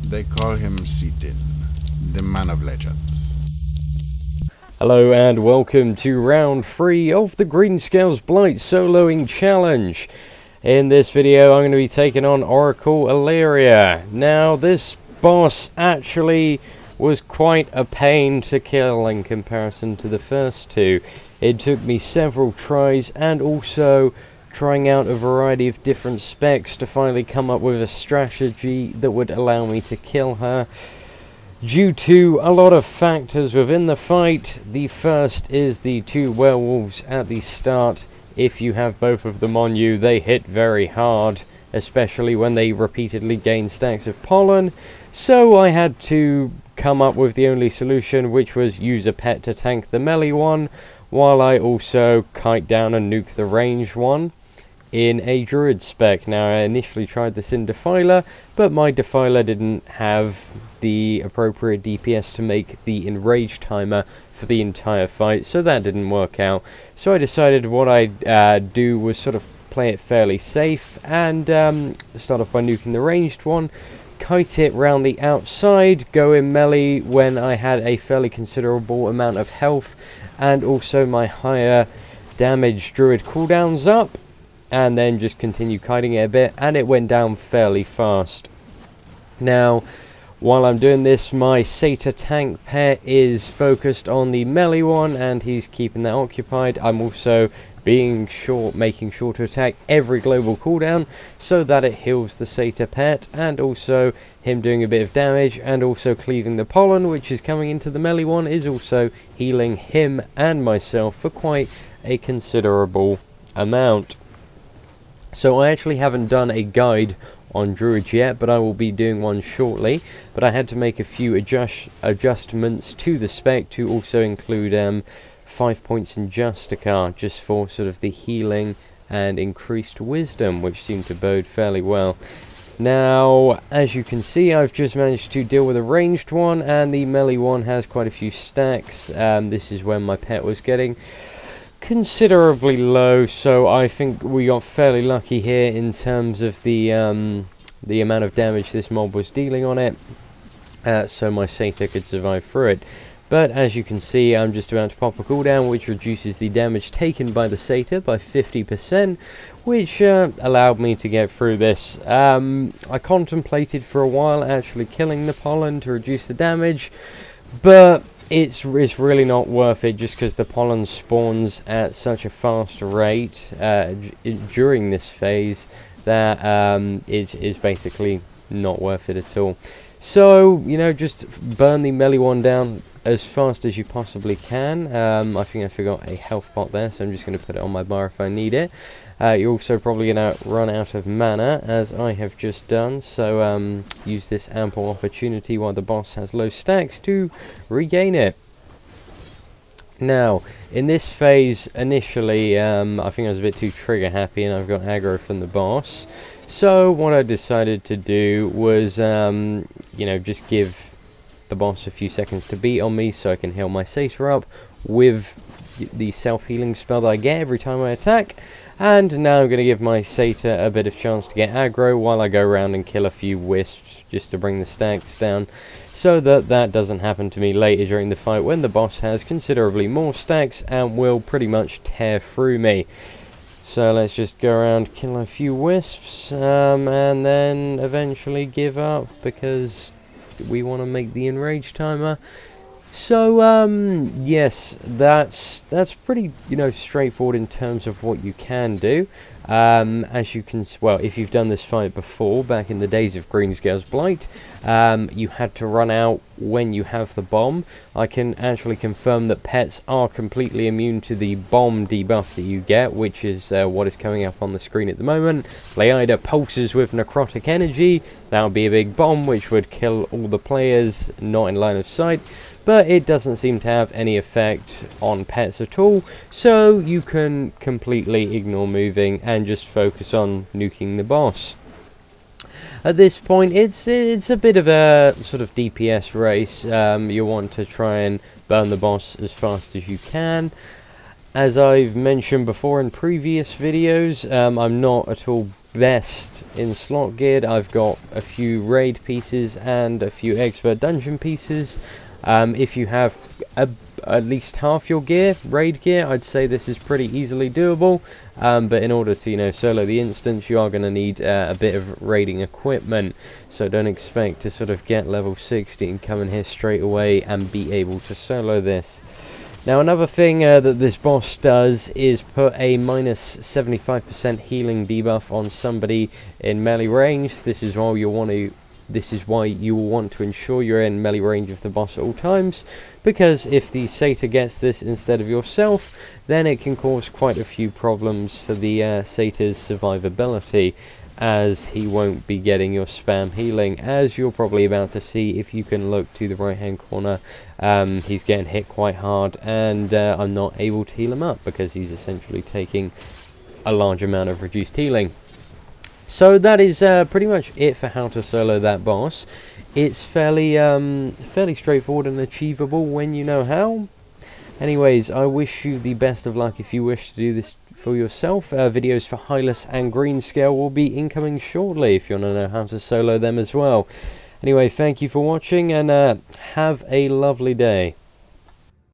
They call him Sitin, the man of legends. Hello and welcome to round 3 of the Greenscale's Blight soloing challenge. In this video I'm going to be taking on Oracle Aleria. Now this boss actually was quite a pain to kill in comparison to the first two. It took me several tries and also trying out a variety of different specs to finally come up with a strategy that would allow me to kill her. Due to a lot of factors within the fight, the first is the two werewolves at the start. If you have both of them on you, they hit very hard, especially when they repeatedly gain stacks of pollen. So I had to come up with the only solution, which was use a pet to tank the melee one, while I also kite down and nuke the ranged one in a druid spec. Now I initially tried this in Defiler, but my Defiler didn't have the appropriate DPS to make the enrage timer for the entire fight, so that didn't work out. So I decided what I'd do was sort of play it fairly safe and start off by nuking the ranged one, kite it round the outside, go in melee when I had a fairly considerable amount of health and also my higher damage druid cooldowns up, and then just continue kiting it a bit, and it went down fairly fast. Now while I'm doing this, my Satyr tank pet is focused on the melee one and he's keeping that occupied. I'm also making sure to attack every global cooldown so that it heals the Satyr pet, and also him doing a bit of damage and also cleaving the pollen, which is coming into the melee one, is also healing him and myself for quite a considerable amount. So I actually haven't done a guide on druids yet, but I will be doing one shortly. But I had to make a few adjustments to the spec to also include 5 points in Justicar, just for sort of the healing and increased wisdom, which seemed to bode fairly well. Now, as you can see, I've just managed to deal with a ranged one, and the melee one has quite a few stacks. This is when my pet was getting considerably low, so I think we got fairly lucky here in terms of the amount of damage this mob was dealing on it, so my Satyr could survive through it. But as you can see, I'm just about to pop a cooldown which reduces the damage taken by the Satyr by 50%, which allowed me to get through this. I contemplated for a while actually killing the pollen to reduce the damage, but it's really not worth it, just because the pollen spawns at such a fast rate during this phase that is basically not worth it at all. So, you know, just burn the melee one down as fast as you possibly can. I think I forgot a health pot there, so I'm just going to put it on my bar if I need it. You're also probably going to run out of mana, as I have just done, so use this ample opportunity while the boss has low stacks to regain it. Now, in this phase, initially, I think I was a bit too trigger happy and I've got aggro from the boss. So what I decided to do was, you know, just give the boss a few seconds to beat on me so I can heal my Satyr up with the self-healing spell that I get every time I attack. And now I'm going to give my Satyr a bit of chance to get aggro while I go around and kill a few wisps just to bring the stacks down, so that that doesn't happen to me later during the fight when the boss has considerably more stacks and will pretty much tear through me. So let's just go around, kill a few wisps, and then eventually give up, because we want to make the enrage timer. So yes, that's pretty, you know, straightforward in terms of what you can do. As you can, well, if you've done this fight before, back in the days of Greenscale's Blight, you had to run out when you have the bomb. I can actually confirm that pets are completely immune to the bomb debuff that you get, which is what is coming up on the screen at the moment. Leida pulses with necrotic energy. That would be a big bomb which would kill all the players not in line of sight, but it doesn't seem to have any effect on pets at all, so you can completely ignore moving and just focus on nuking the boss. At this point, it's a bit of a sort of DPS race. You want to try and burn the boss as fast as you can. As I've mentioned before in previous videos, I'm not at all vest in slot geared. I've got a few raid pieces and a few expert dungeon pieces. If you have at least half your gear, raid gear, I'd say this is pretty easily doable. But in order to, you know, solo the instance, you are going to need a bit of raiding equipment. So don't expect to sort of get level 60 and come in here straight away and be able to solo this. Now another thing that this boss does is put a minus 75% healing debuff on somebody in melee range. This is why you will want to ensure you're in melee range of the boss at all times, because if the satyr gets this instead of yourself, then it can cause quite a few problems for the satyr's survivability, as he won't be getting your spam healing, as you're probably about to see if you can look to the right hand corner. He's getting hit quite hard, and I'm not able to heal him up because he's essentially taking a large amount of reduced healing. So that is pretty much it for how to solo that boss. It's fairly straightforward and achievable when you know how. Anyways, I wish you the best of luck if you wish to do this for yourself. Videos for Hylas and Greenscale will be incoming shortly if you want to know how to solo them as well. Anyway, thank you for watching, and have a lovely day.